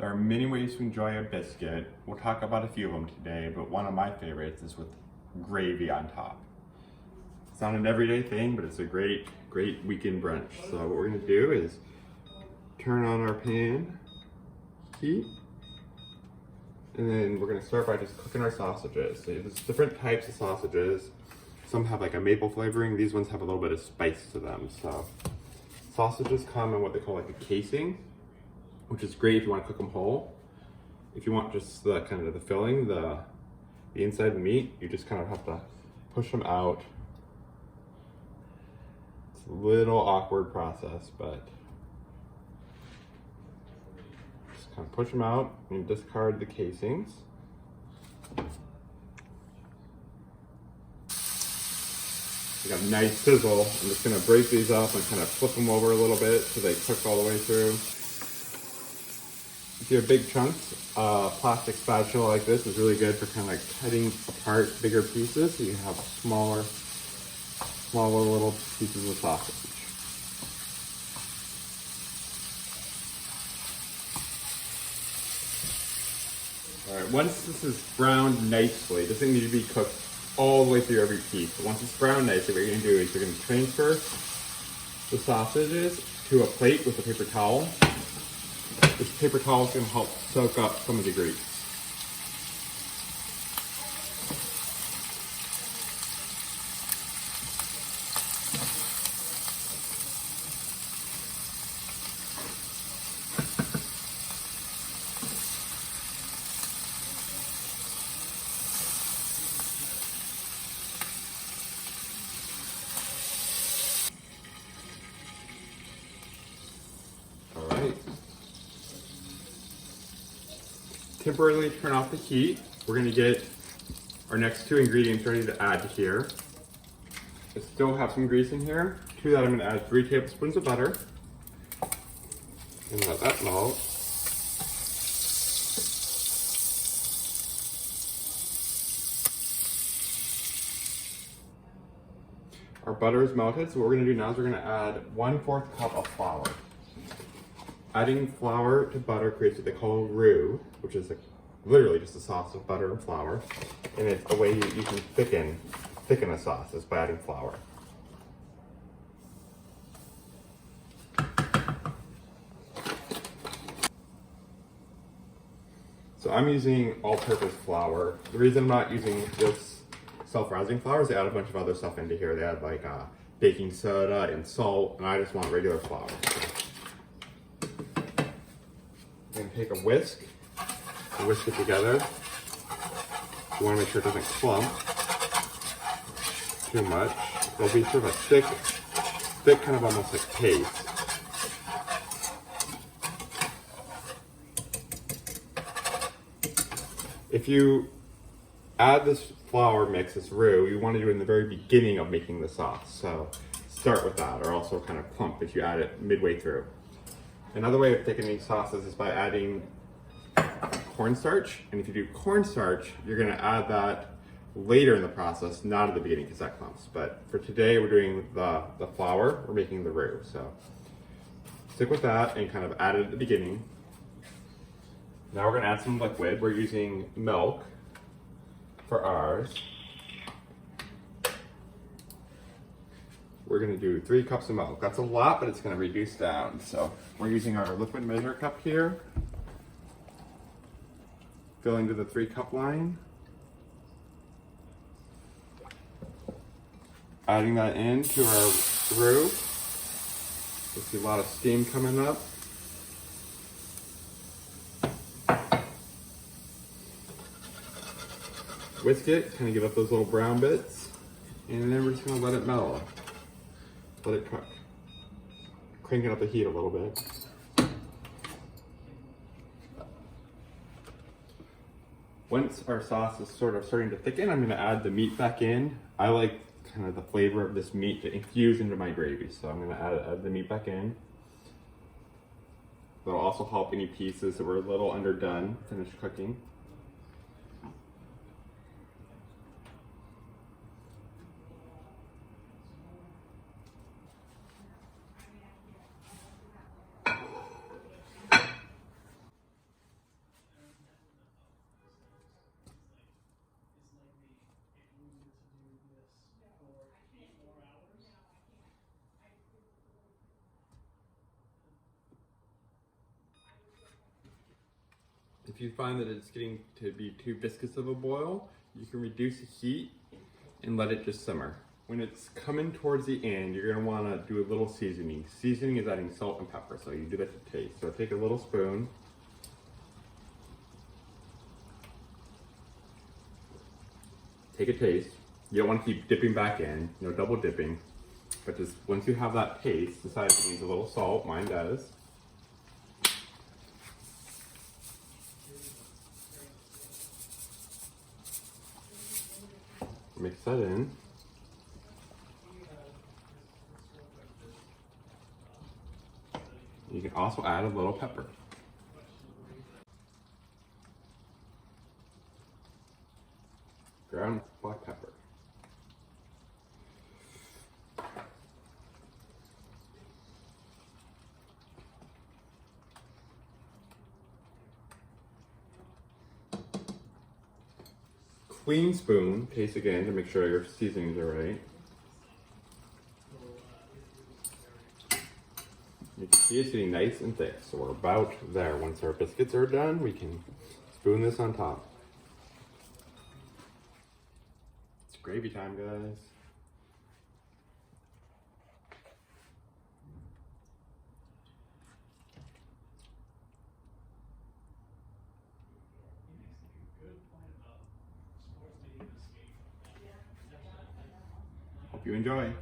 There are many ways to enjoy a biscuit. We'll talk about a few of them today, but one of my favorites is with gravy on top. It's not an everyday thing, but it's a great weekend brunch. So what we're gonna do is turn on our pan, heat, and then we're gonna start by just cooking our sausages. So there's different types of sausages. Some have like a maple flavoring. These ones have a little bit of spice to them. So sausages come in what they call like a casing, which is great if you want to cook them whole. If you want just the kind of the filling, the inside of the meat, you just kind of have to push them out. It's a little awkward process, but just kind of push them out and discard the casings. You got a nice sizzle. I'm just gonna break these up and kind of flip them over a little bit so they cook all the way through. If you have big chunks, plastic spatula like this is really good for kind of like cutting apart bigger pieces so you have smaller little pieces of sausage. All right, once this is browned nicely, this thing needs to be cooked all the way through every piece. So once it's browned nicely, what you're gonna do is you're gonna transfer the sausages to a plate with a paper towel. This paper towel is gonna help soak up some of the grease. Temporarily turn off the heat. We're gonna get our next two ingredients ready to add to here. I still have some grease in here. To that, I'm gonna add 3 tablespoons of butter. And let that melt. Our butter is melted, so what we're gonna do now is we're gonna add 1/4 cup of flour. Adding flour to butter creates what they call roux, which is literally just a sauce of butter and flour. And it's the way you can thicken a sauce is by adding flour. So I'm using all-purpose flour. The reason I'm not using this self-rising flour is they add a bunch of other stuff into here. They add like baking soda and salt, and I just want regular flour. I'm gonna take a whisk and whisk it together. You wanna make sure it doesn't clump too much. It'll be sort of a thick kind of almost like paste. If you add this flour mix, this roux, you wanna do it in the very beginning of making the sauce. So start with that, or else it'll kind of clump if you add it midway through. Another way of thickening sauces is by adding cornstarch. And if you do cornstarch, you're gonna add that later in the process, not at the beginning because that clumps. But for today, we're doing the flour, we're making the roux. So stick with that and kind of add it at the beginning. Now we're gonna add some liquid. We're using milk for ours. We're gonna do 3 cups of milk. That's a lot, but it's gonna reduce down. So we're using our liquid measure cup here. Filling to the 3-cup line. Adding that into our roux. You'll see a lot of steam coming up. Whisk it, kind of give up those little brown bits. And then we're just gonna let it mellow. Let it cook. Cranking up the heat a little bit. Once our sauce is sort of starting to thicken, I'm gonna add the meat back in. I like kind of the flavor of this meat to infuse into my gravy, so I'm gonna add the meat back in. That'll also help any pieces that were a little underdone finish cooking. If you find that it's getting to be too viscous of a boil, you can reduce the heat and let it just simmer. When it's coming towards the end, you're gonna wanna do a little seasoning. Seasoning is adding salt and pepper, so you do that to taste. So take a little spoon. Take a taste. You don't wanna keep dipping back in, no double dipping. But just once you have that taste, decide if it needs a little salt, mine does. Mix that in. You can also add a little pepper. Ground black pepper. Clean spoon, taste again to make sure your seasonings are right. You can see it's getting nice and thick, so we're about there. Once our biscuits are done, we can spoon this on top. It's gravy time, guys. Hope you enjoy.